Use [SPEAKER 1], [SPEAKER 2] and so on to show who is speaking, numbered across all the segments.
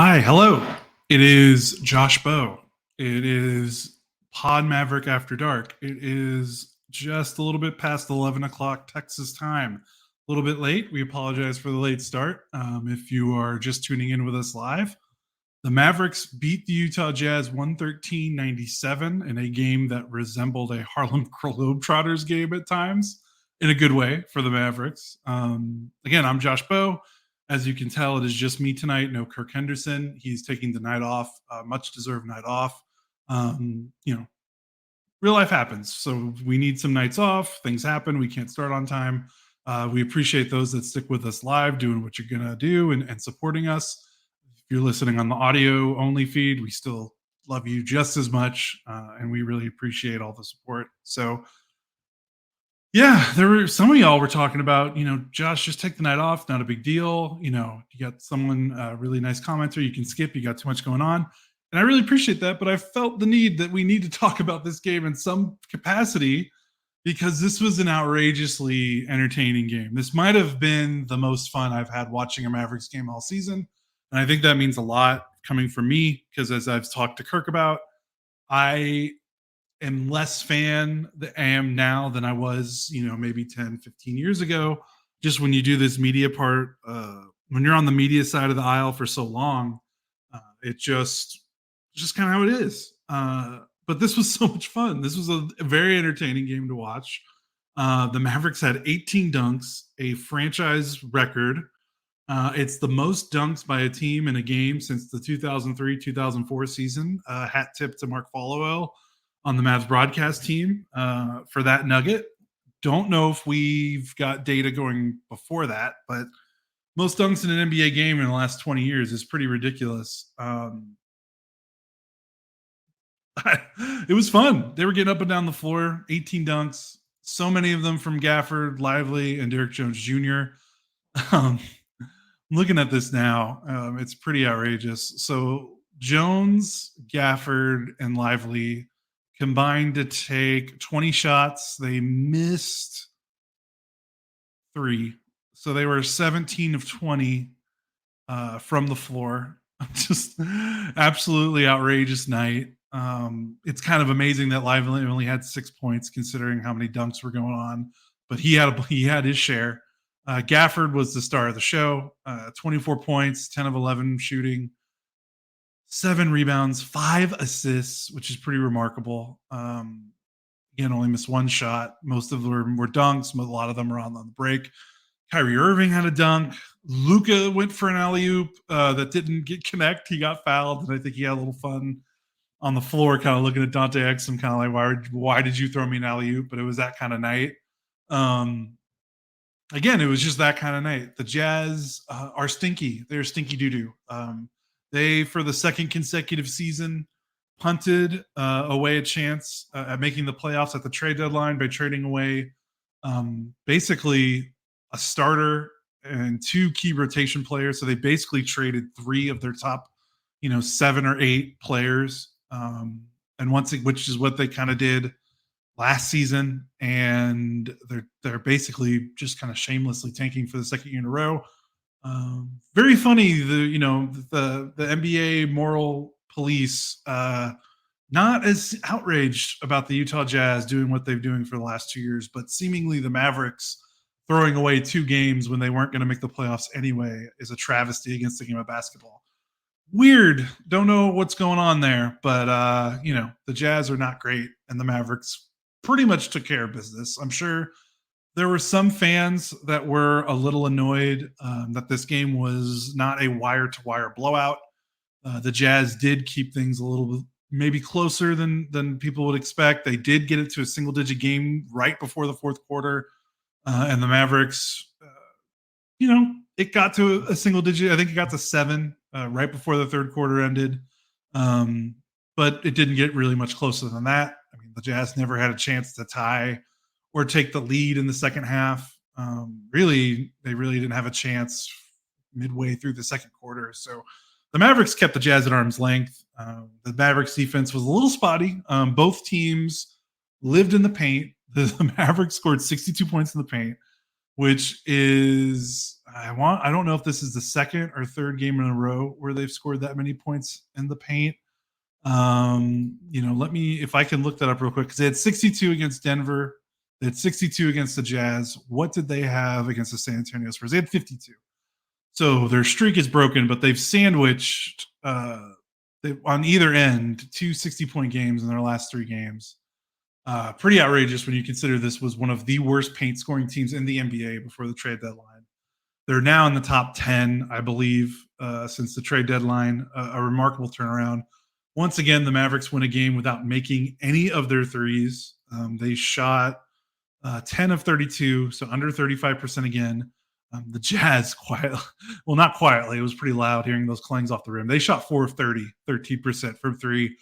[SPEAKER 1] Hi, hello. It is Josh Bow. It is Pod Maverick After Dark. It is just a little bit past 11 o'clock Texas time. A little bit late. We apologize for the late start. If you are just tuning in with us live, the Mavericks beat the Utah Jazz 113-97 in a game that resembled a Harlem Globetrotters game at times in a good way for the Mavericks. Again, I'm Josh Bow. As you can tell, it is just me tonight. No Kirk Henderson. He's taking the night off, much deserved night off. Real life happens. So we need some nights off. Things happen. We can't start on time. We appreciate those that stick with us live, doing what you're going to do and supporting us. If you're listening on the audio only feed, we still love you just as much. And we really appreciate all the support. So, yeah, there were some of y'all were talking about, Josh, just take the night off. Not a big deal. You got someone, really nice commenter you can skip. You got too much going on. And I really appreciate that. But I felt the need that we need to talk about this game in some capacity because this was an outrageously entertaining game. This might have been the most fun I've had watching a Mavericks game all season. And I think that means a lot coming from me because as I've talked to Kirk about, I am less fan that I am now than I was, maybe 10, 15 years ago. Just when you do this media part, when you're on the media side of the aisle for so long, it just kind of how it is. But this was so much fun. This was a very entertaining game to watch. The Mavericks had 18 dunks, a franchise record. It's the most dunks by a team in a game since the 2003-2004 season. Hat tip to Mark Followell on the Mavs broadcast team for that nugget. Don't know if we've got data going before that, but most dunks in an NBA game in the last 20 years is pretty ridiculous. It was fun. They were getting up and down the floor, 18 dunks, so many of them from Gafford, Lively, and Derrick Jones Jr. Looking at this now, it's pretty outrageous. So Jones, Gafford, and Lively combined to take 20 shots. They missed 3. So they were 17 of 20 from the floor. Just absolutely outrageous night. It's kind of amazing that Lively only had 6 points considering how many dunks were going on, but he had his share. Gafford was the star of the show, 24 points, 10 of 11 shooting, 7 rebounds, 5 assists, which is pretty remarkable. Again, only missed 1 shot. Most of them were dunks. A lot of them were on the break. Kyrie Irving had a dunk. Luka went for an alley-oop that didn't connect. He got fouled, and I think he had a little fun on the floor, kind of looking at Dante Exum, kind of like, why did you throw me an alley-oop? But it was that kind of night. Again, it was just that kind of night. The Jazz are stinky. They're stinky doo-doo. They, for the second consecutive season, punted away a chance at making the playoffs at the trade deadline by trading away basically a starter and 2 key rotation players. So they basically traded 3 of their top, 7 or 8 players, which is what they kind of did last season, and they're basically just kind of shamelessly tanking for the second year in a row. Very funny, the NBA moral police not as outraged about the Utah Jazz doing what they've doing for the last 2 years, but seemingly the Mavericks throwing away 2 games when they weren't going to make the playoffs anyway is a travesty against the game of basketball. Weird. Don't know what's going on there, but the Jazz are not great, and the Mavericks pretty much took care of business. I'm sure there were some fans that were a little annoyed that this game was not a wire-to-wire blowout. The Jazz did keep things a little bit maybe closer than people would expect. They did get it to a single-digit game right before the fourth quarter, and the Mavericks, it got to a single-digit. I think it got to 7 right before the third quarter ended, but it didn't get really much closer than that. I mean, the Jazz never had a chance to tie or take the lead in the second half. They really didn't have a chance midway through the second quarter. So the Mavericks kept the Jazz at arm's length. The Mavericks defense was a little spotty. Both teams lived in the paint. The Mavericks scored 62 points in the paint, which is I don't know if this is the second or third game in a row where they've scored that many points in the paint. Let me, if I can look that up real quick, because they had 62 against Denver. They had 62 against the Jazz. What did they have against the San Antonio Spurs? They had 52. So their streak is broken, but they've sandwiched on either end 2 60-point games in their last 3 games. Pretty outrageous when you consider this was one of the worst paint scoring teams in the NBA before the trade deadline. They're now in the top 10, I believe, since the trade deadline. A remarkable turnaround. Once again, the Mavericks win a game without making any of their threes. They shot 10 of 32, so under 35% again. The Jazz, not quietly, it was pretty loud hearing those clangs off the rim. They shot 4 of 30, 13% from 3.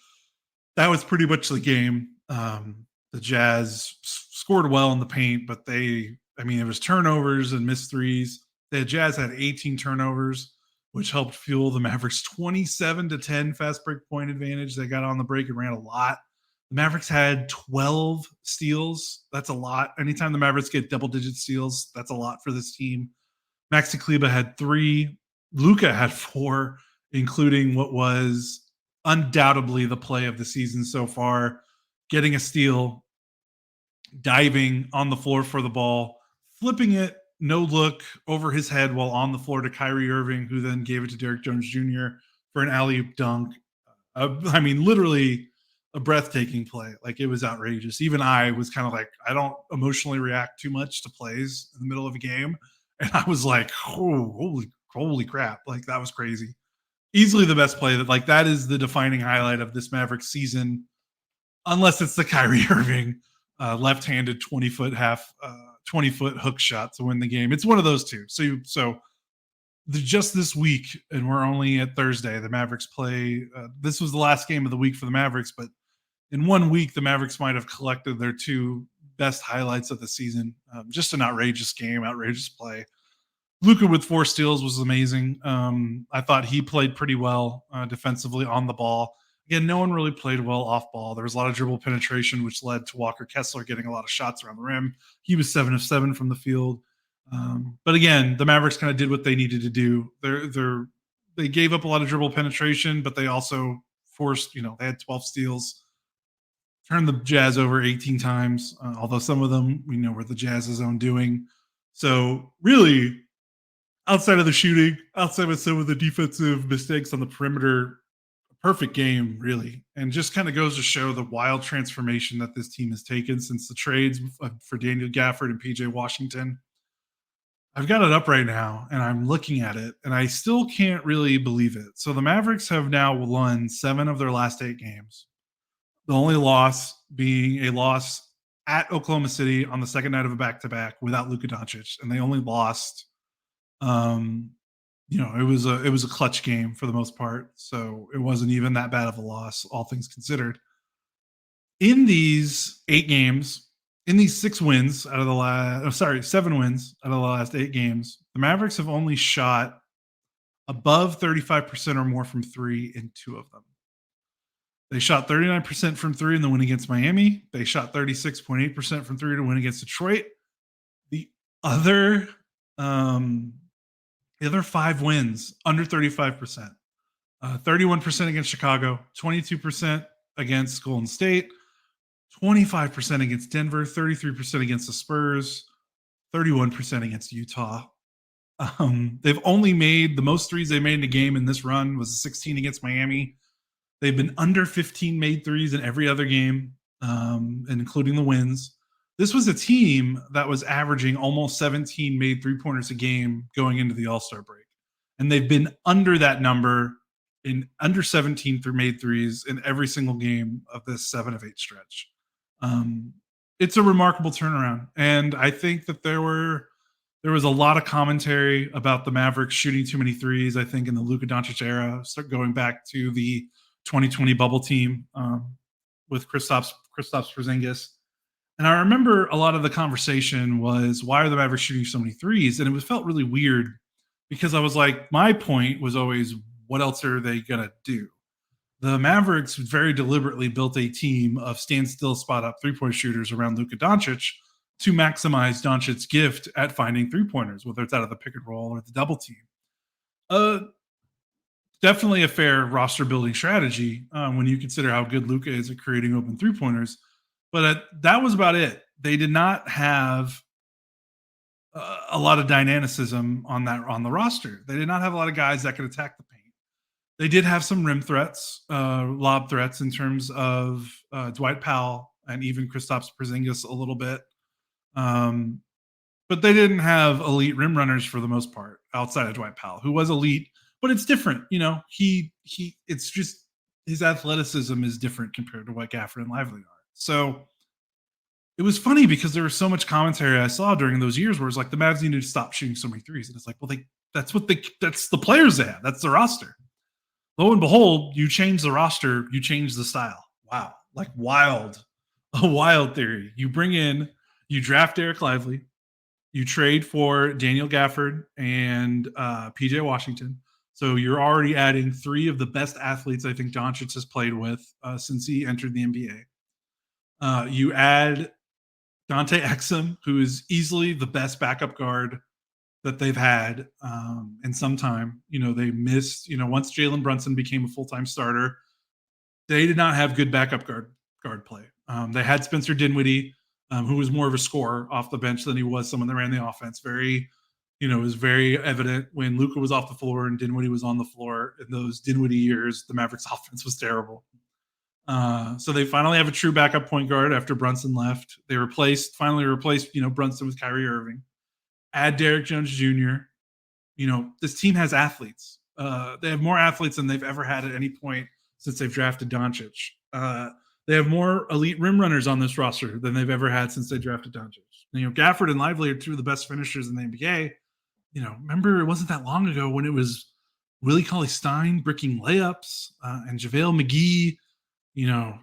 [SPEAKER 1] That was pretty much the game. The Jazz scored well in the paint, but it was turnovers and missed threes. The Jazz had 18 turnovers, which helped fuel the Mavericks' 27-10 fast break point advantage. They got on the break and ran a lot. The Mavericks had 12 steals. That's a lot. Anytime the Mavericks get double-digit steals, that's a lot for this team. Maxi Kleber had 3. Luka had 4, including what was undoubtedly the play of the season so far, getting a steal, diving on the floor for the ball, flipping it, no look, over his head while on the floor to Kyrie Irving, who then gave it to Derrick Jones Jr. for an alley-oop dunk. Literally a breathtaking play. Like, it was outrageous. Even I was kind of like, I don't emotionally react too much to plays in the middle of a game. And I was like, oh, holy crap. Like, that was crazy. Easily the best play. That is the defining highlight of this Mavericks season, unless it's the Kyrie Irving left-handed 20-foot 20-foot hook shot to win the game. It's one of those two. Just this week, and we're only at Thursday, the Mavericks play. This was the last game of the week for the Mavericks, but in 1 week, the Mavericks might have collected their 2 best highlights of the season. Just an outrageous game, outrageous play. Luka with 4 steals was amazing. I thought he played pretty well defensively on the ball. Again, no one really played well off ball. There was a lot of dribble penetration, which led to Walker Kessler getting a lot of shots around the rim. He was 7 of 7 from the field. But again, the Mavericks kind of did what they needed to do. They gave up a lot of dribble penetration, but they also forced, they had 12 steals, turned the Jazz over 18 times, although some of them we know were the Jazz's own doing. So really, outside of the shooting, outside of some of the defensive mistakes on the perimeter, perfect game, really. And just kind of goes to show the wild transformation that this team has taken since the trades for Daniel Gafford and PJ Washington. I've got it up right now, and I'm looking at it, and I still can't really believe it. So the Mavericks have now won 7 of their last 8 games. The only loss being a loss at Oklahoma City on the second night of a back-to-back without Luka Doncic, and they only lost. It was a clutch game for the most part, so it wasn't even that bad of a loss, all things considered. In these 8 games, in these 7 wins out of the last 8 games, the Mavericks have only shot above 35% or more from 3 in 2 of them. They shot 39% from 3 in the win against Miami. They shot 36.8% from 3 to win against Detroit. The other 5 wins, under 35%. 31% against Chicago, 22% against Golden State, 25% against Denver, 33% against the Spurs, 31% against Utah. They've only made the most threes they made in a game in this run was 16 against Miami. They've been under 15 made threes in every other game, including the wins. This was a team that was averaging almost 17 made three-pointers a game going into the All-Star break. And they've been under that number in under 17 made threes in every single game of this 7 of 8 stretch. It's a remarkable turnaround. And I think that there was a lot of commentary about the Mavericks shooting too many threes, I think, in the Luka Doncic era, start going back to the 2020 bubble team with Kristaps Porzingis. And I remember a lot of the conversation was, why are the Mavericks shooting so many threes? And it felt really weird because I was like, my point was always, what else are they going to do? The Mavericks very deliberately built a team of standstill spot-up three-point shooters around Luka Doncic, to maximize Doncic's gift at finding 3-pointers, whether it's out of the pick and roll or the double team. Uh, Definitely a fair roster building strategy when you consider how good Luka is at creating open 3-pointers. But that was about it. They did not have a lot of dynamicism on the roster. They did not have a lot of guys that could attack the paint. They did have some rim threats, lob threats in terms of Dwight Powell and even Kristaps Porzingis a little bit. But they didn't have elite rim runners for the most part outside of Dwight Powell, who was elite, but it's different. It's just his athleticism is different compared to what Gafford and Lively are. So it was funny because there was so much commentary I saw during those years where it's like the Mavs needed to stop shooting so many threes. And it's like, well, that's the players they have. That's the roster. Lo and behold, you change the roster, you change the style. Wow. Like a wild theory. You draft Eric Lively, you trade for Daniel Gafford and PJ Washington. So you're already adding 3 of the best athletes I think Doncic has played with since he entered the NBA. You add Dante Exum, who is easily the best backup guard that they've had in some time. They missed, once Jalen Brunson became a full-time starter, they did not have good backup guard play. They had Spencer Dinwiddie, who was more of a scorer off the bench than he was someone that ran the offense. It was very evident when Luka was off the floor and Dinwiddie was on the floor. In those Dinwiddie years, the Mavericks offense was terrible. So they finally have a true backup point guard after Brunson left. They finally replaced, Brunson with Kyrie Irving. Add Derrick Jones Jr. This team has athletes. They have more athletes than they've ever had at any point since they've drafted Doncic. They have more elite rim runners on this roster than they've ever had since they drafted Doncic. Gafford and Lively are 2 of the best finishers in the NBA. Remember it wasn't that long ago when it was Willie Cauley-Stein bricking layups and JaVale McGee,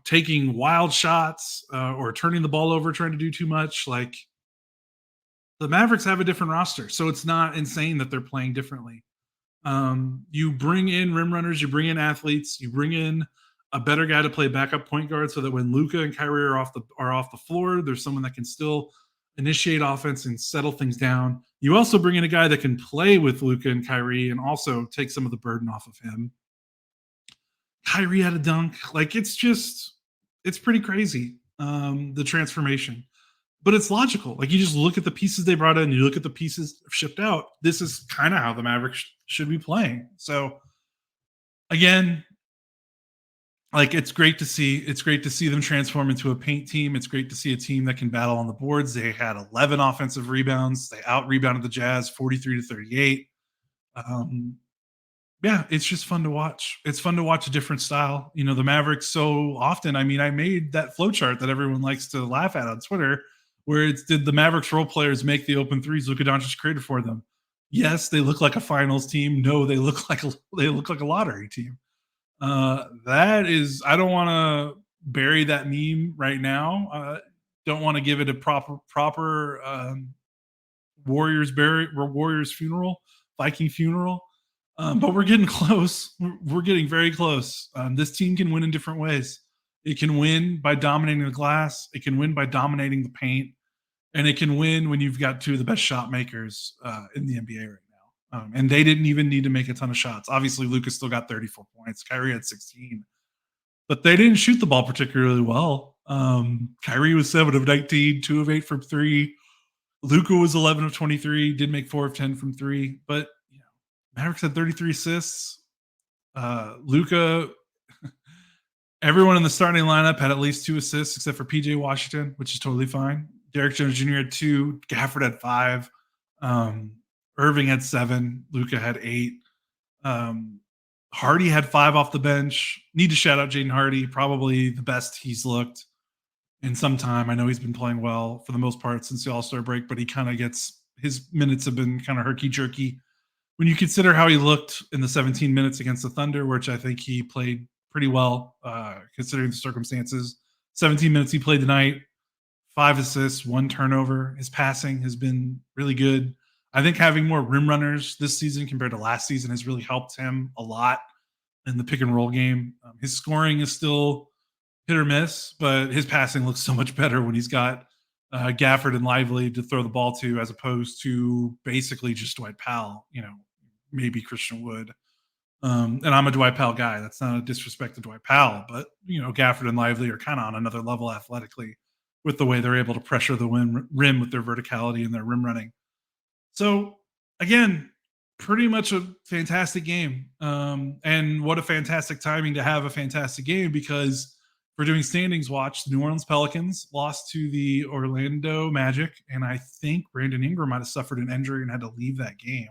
[SPEAKER 1] taking wild shots or turning the ball over, trying to do too much. Like, the Mavericks have a different roster, so it's not insane that they're playing differently. You bring in rim runners, you bring in athletes, you bring in a better guy to play backup point guard so that when Luka and Kyrie are off the floor, there's someone that can still initiate offense and settle things down. You also bring in a guy that can play with Luka and Kyrie and also take some of the burden off of him. Kyrie had a dunk. Like, it's pretty crazy, the transformation. But it's logical. Like, you just look at the pieces they brought in, you look at the pieces shipped out. This is kind of how the Mavericks should be playing. So, again, like, it's great to see them transform into a paint team. It's great to see a team that can battle on the boards. They had 11 offensive rebounds. They out-rebounded the Jazz 43-38. Yeah, it's just fun to watch. It's fun to watch a different style. The Mavericks so often, I made that flow chart that everyone likes to laugh at on Twitter, where did the Mavericks role players make the open threes Luka Doncic created for them? Yes, they look like a finals team. No, they look like a lottery team. That is, I don't want to bury that meme right now. Don't want to give it a proper Warriors funeral, Viking funeral. But we're getting close. We're getting very close. This team can win in different ways. It can win by dominating the glass. It can win by dominating the paint. And it can win when you've got 2 of the best shot makers in the NBA right now. And they didn't even need to make a ton of shots. Obviously, Luka still got 34 points. Kyrie had 16. But they didn't shoot the ball particularly well. Kyrie was 7 of 19, 2 of 8 from 3. Luka was 11 of 23, did make 4 of 10 from 3. But Mavericks had 33 assists. Luka, everyone in the starting lineup had at least 2 assists except for PJ Washington, which is totally fine. Derrick Jones Jr. had 2. Gafford had 5. Irving had 7. Luka had 8. Hardy had 5 off the bench. Need to shout out Jaden Hardy, probably the best he's looked in some time. I know he's been playing well for the most part since the All-Star break, but he kind of his minutes have been kind of herky-jerky. When you consider how he looked in the 17 minutes against the Thunder, which I think he played pretty well considering the circumstances. 17 minutes he played tonight, 5 assists, 1 turnover. His passing has been really good. I think having more rim runners this season compared to last season has really helped him a lot in the pick and roll game. His scoring is still hit or miss, but his passing looks so much better when he's got Gafford and Lively to throw the ball to, as opposed to basically just Dwight Powell, maybe Christian Wood. And I'm a Dwight Powell guy. That's not a disrespect to Dwight Powell, but Gafford and Lively are kind of on another level athletically with the way they're able to pressure the rim with their verticality and their rim running. So again, pretty much a fantastic game. And what a fantastic timing to have a fantastic game, because we're doing standings watch. The New Orleans Pelicans lost to the Orlando Magic, and I think Brandon Ingram might have suffered an injury and had to leave that game,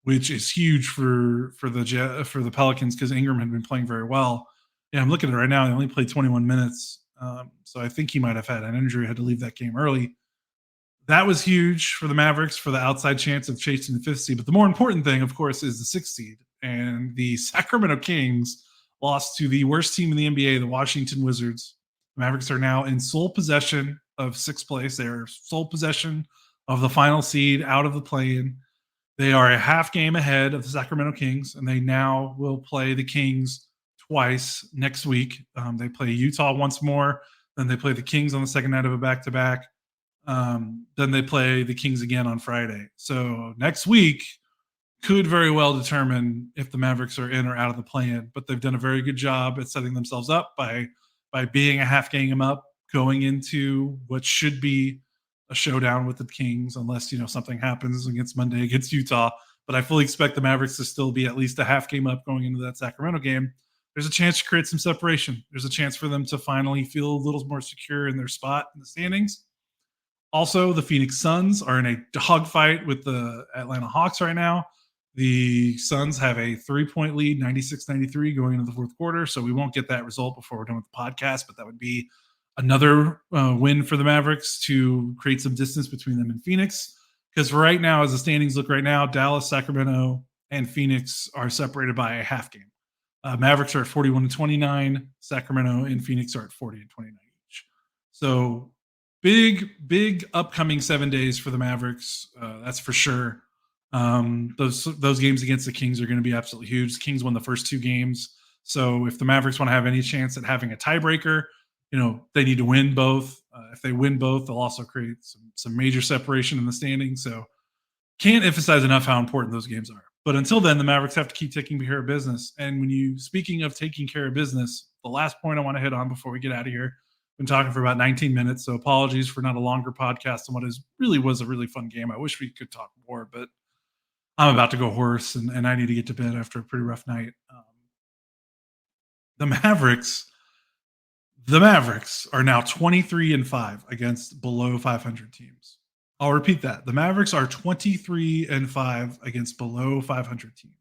[SPEAKER 1] which is huge for the Pelicans, because Ingram had been playing very well. Yeah, I'm looking at it right now. He only played 21 minutes, so I think he might have had an injury, had to leave that game early. That was huge for the Mavericks for the outside chance of chasing the 5th seed. But the more important thing, of course, is the 6th seed. And the Sacramento Kings lost to the worst team in the NBA, the Washington Wizards. The Mavericks are now in sole possession of 6th place. They are sole possession of the final seed out of the play-in. They are a half game ahead of the Sacramento Kings, and they now will play the Kings twice next week. They play Utah once more, then they play the Kings on the second night of a back-to-back. Then they play the Kings again on Friday. So next week could very well determine if the Mavericks are in or out of the play-in. But they've done a very good job at setting themselves up by being a half game up, going into what should be a showdown with the Kings, unless something happens against Monday against Utah. But I fully expect the Mavericks to still be at least a half game up going into that Sacramento game. There's a chance to create some separation. There's a chance for them to finally feel a little more secure in their spot in the standings. Also, the Phoenix Suns are in a dogfight with the Atlanta Hawks right now. The Suns have a 3-point lead, 96-93, going into the fourth quarter. So we won't get that result before we're done with the podcast, but that would be another win for the Mavericks to create some distance between them and Phoenix. Because right now, as the standings look right now, Dallas, Sacramento, and Phoenix are separated by a half game. Mavericks are at 41-29. Sacramento and Phoenix are at 40-29 each. So big upcoming 7 days for the Mavericks. That's for sure. Those games against the Kings are going to be absolutely huge. The Kings won the first 2 games. So if the Mavericks want to have any chance at having a tiebreaker, they need to win both. If they win both, they'll also create some major separation in the standings. So can't emphasize enough how important those games are. But until then, the Mavericks have to keep taking care of business. And speaking of taking care of business, the last point I want to hit on before we get out of here, been talking for about 19 minutes, so apologies for not a longer podcast than what was a really fun game. I wish we could talk more, but I'm about to go hoarse, and I need to get to bed after a pretty rough night. The Mavericks are now 23-5 against below 500 teams. I'll repeat that. The Mavericks are 23-5 against below 500 teams.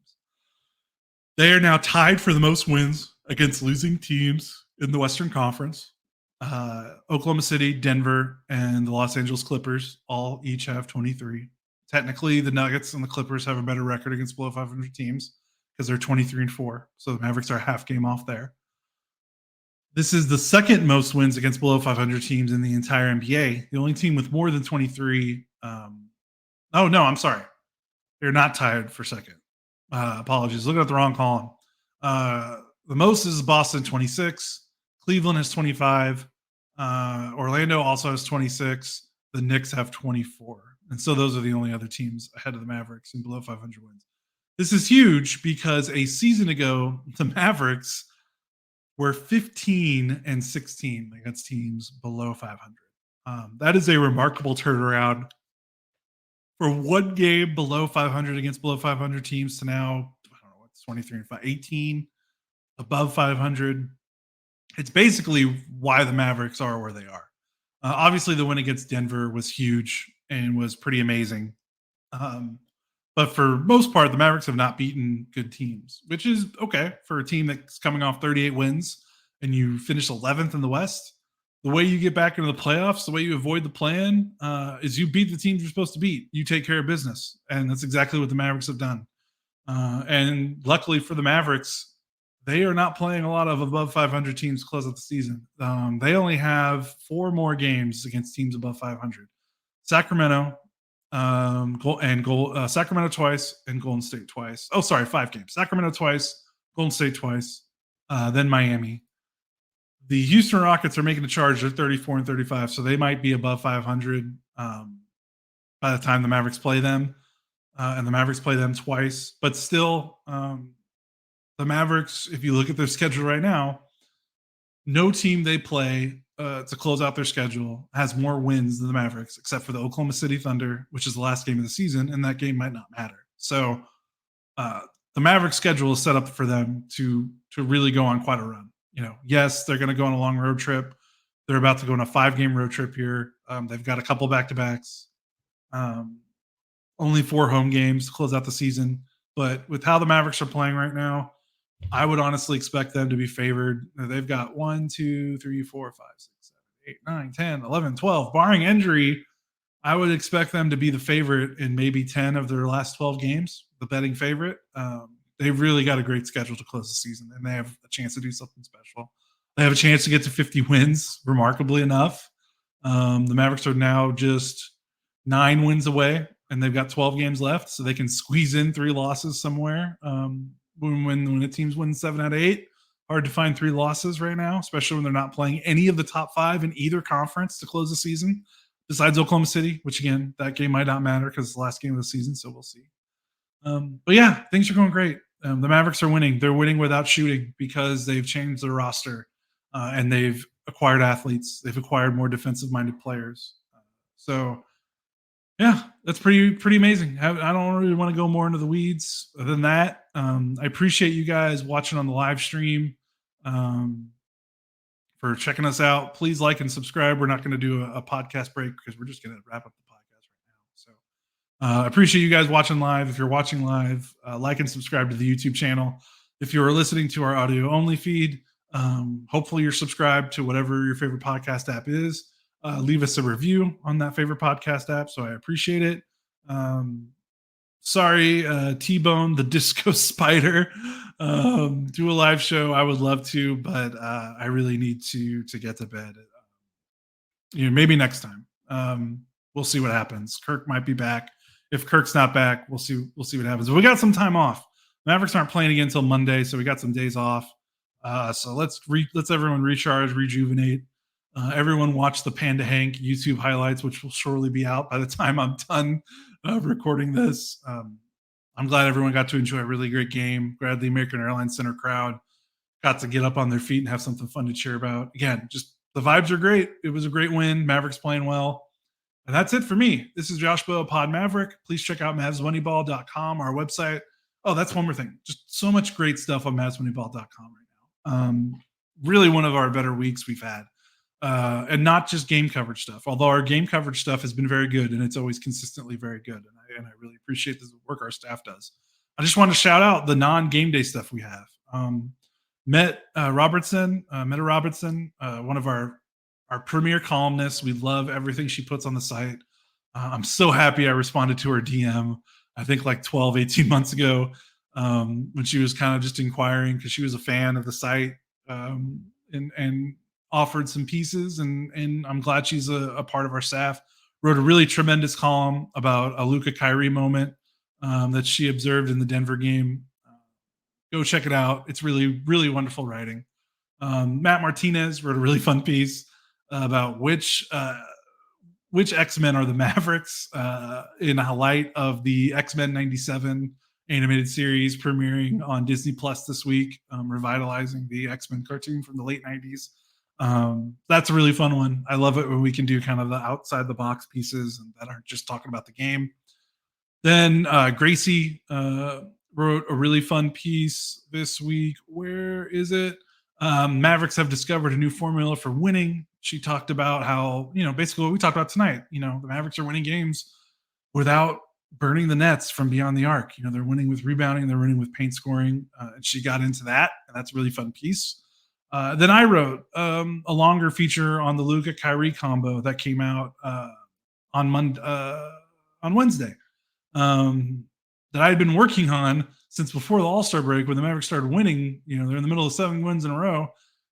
[SPEAKER 1] They are now tied for the most wins against losing teams in the Western Conference. Oklahoma City, Denver, and the Los Angeles Clippers each have 23. Technically, the Nuggets and the Clippers have a better record against below 500 teams because they're 23-4. So the Mavericks are a half game off there. This is the second most wins against below 500 teams in the entire NBA. The only team with more than 23. I'm sorry. They're not tied for second. Apologies. Looking at the wrong column. The most is Boston, 26. Cleveland has 25. Orlando also has 26. The Knicks have 24. And so those are the only other teams ahead of the Mavericks in below 500 wins. This is huge because a season ago, the Mavericks were 15-16 against teams below 500. That is a remarkable turnaround for one game below 500 against below 500 teams to now, I don't know, what's 23-5, 18 above 500. It's basically why the Mavericks are where they are. Obviously, the win against Denver was huge and was pretty amazing. But for most part, the Mavericks have not beaten good teams, which is okay for a team that's coming off 38 wins and you finish 11th in the West. The way you get back into the playoffs, the way you avoid the play-in, is you beat the teams you're supposed to beat. You take care of business. And that's exactly what the Mavericks have done. And luckily for the Mavericks, they are not playing a lot of above 500 teams to close out the season. They only have 4 more games against teams above 500. Sacramento, Sacramento twice and Golden State twice. 5 games. Sacramento twice, Golden State twice, then Miami. The Houston Rockets are making a charge. They're 34-35, so they might be above 500 by the time the Mavericks play them. And the Mavericks play them twice. But still, the Mavericks, if you look at their schedule right now, no team they play to close out their schedule has more wins than the Mavericks, except for the Oklahoma City Thunder, which is the last game of the season, and that game might not matter. So the Mavericks schedule is set up for them to really go on quite a run. Yes, they're going to go on a long road trip. They're about to go on a 5-game road trip here. They've got a couple back-to-backs. Only 4 home games to close out the season. But with how the Mavericks are playing right now, I would honestly expect them to be favored. They've got 1, 2, 3, 4, 5, 6, 7, 8, 9, 10, 11, 12. Barring injury, I would expect them to be the favorite in maybe 10 of their last 12 games, the betting favorite. They've really got a great schedule to close the season, and they have a chance to do something special. They have a chance to get to 50 wins, remarkably enough. The Mavericks are now just 9 wins away, and they've got 12 games left, so they can squeeze in 3 losses somewhere. When a team's winning 7 out of 8, hard to find 3 losses right now, especially when they're not playing any of the top 5 in either conference to close the season, besides Oklahoma City, which, again, that game might not matter because it's the last game of the season, so we'll see. But, yeah, things are going great. The Mavericks are winning. They're winning without shooting because they've changed their roster, and they've acquired athletes. They've acquired more defensive-minded players. So, yeah, that's pretty amazing. I don't really want to go more into the weeds than that. I appreciate you guys watching on the live stream, for checking us out. Please like and subscribe. We're not going to do a podcast break because we're just going to wrap up the podcast right now. So I appreciate you guys watching live. If you're watching live, like and subscribe to the YouTube channel. If you're listening to our audio only feed, hopefully you're subscribed to whatever your favorite podcast app is. Leave us a review on that favorite podcast app, so I appreciate it. Sorry, T-Bone, the Disco Spider, do a live show. I would love to, but I really need to get to bed. Maybe next time. We'll see what happens. Kirk might be back. If Kirk's not back, we'll see what happens. But we got some time off. Mavericks aren't playing again until Monday, so we got some days off. So let's everyone recharge, rejuvenate. Everyone watch the Panda Hank YouTube highlights, which will surely be out by the time I'm done recording this. I'm glad everyone got to enjoy a really great game. Glad the American Airlines Center crowd got to get up on their feet and have something fun to cheer about. Again, just the vibes are great. It was a great win. Mavericks playing well. And that's it for me. This is Josh Bowe, Pod Maverick. Please check out MavsMoneyball.com, our website. Oh, that's one more thing. Just so much great stuff on MavsMoneyball.com right now. Really one of our better weeks we've had. And not just game coverage stuff, although our game coverage stuff has been very good and it's always consistently very good. And I really appreciate the work our staff does. I just want to shout out the non-game day stuff we have. Meta Robertson, one of our premier columnists. We love everything she puts on the site. I'm so happy I responded to her DM, I think like 12, 18 months ago, when she was kind of just inquiring because she was a fan of the site, and offered some pieces, and I'm glad she's a part of our staff. Wrote a really tremendous column about a Luka Kyrie moment that she observed in the Denver game. Go check it out. It's really, really wonderful writing. Matt Martinez wrote a really fun piece about which X-Men are the Mavericks in the light of the X-Men 97 animated series premiering on Disney Plus this week, revitalizing the X-Men cartoon from the late 90s. That's a really fun one. I love it when we can do kind of the outside the box pieces and that aren't just talking about the game. Then Gracie wrote a really fun piece this week. Where is it? Mavericks have discovered a new formula for winning. She talked about how, basically what we talked about tonight, the Mavericks are winning games without burning the nets from beyond the arc. They're winning with rebounding, they're winning with paint scoring. And she got into that, and that's a really fun piece. Then I wrote a longer feature on the Luka Kyrie combo that came out on Wednesday, that I had been working on since before the All-Star break when the Mavericks started winning. They're in the middle of 7 wins in a row.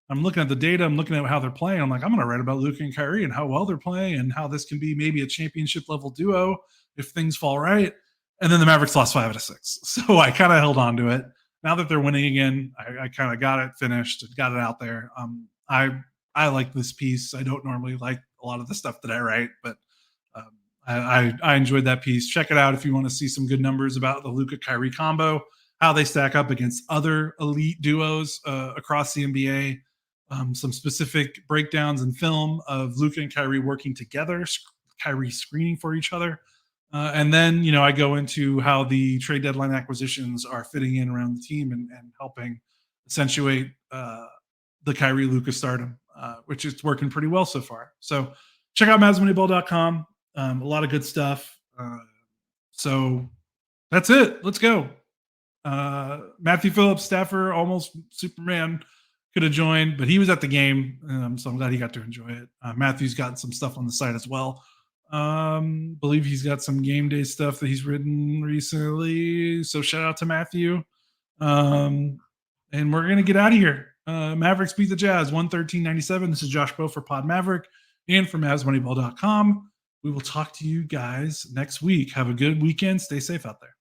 [SPEAKER 1] I'm looking at the data. I'm looking at how they're playing. I'm like, I'm going to write about Luka and Kyrie and how well they're playing and how this can be maybe a championship level duo if things fall right. And then the Mavericks lost 5 out of 6. So I kind of held on to it. Now that they're winning again, I kind of got it finished, got it out there. I like this piece. I don't normally like a lot of the stuff that I write, but um, I enjoyed that piece. Check it out if you want to see some good numbers about the Luka Kyrie combo, how they stack up against other elite duos across the NBA. Some specific breakdowns and film of Luka and Kyrie working together, Kyrie screening for each other. And then, I go into how the trade deadline acquisitions are fitting in around the team and helping accentuate the Kyrie Luka stardom, which is working pretty well so far. So check out MavsMoneyball.com. A lot of good stuff. So that's it. Let's go. Matthew Phillips, staffer, almost Superman, could have joined, but he was at the game, so I'm glad he got to enjoy it. Matthew's got some stuff on the site as well. Believe he's got some game day stuff that he's written recently. So shout out to Matthew. And we're gonna get out of here. Mavericks beat the Jazz 113-97. This is Josh Bowe for Pod Maverick and for MavsMoneyball.com. We will talk to you guys next week. Have a good weekend. Stay safe out there.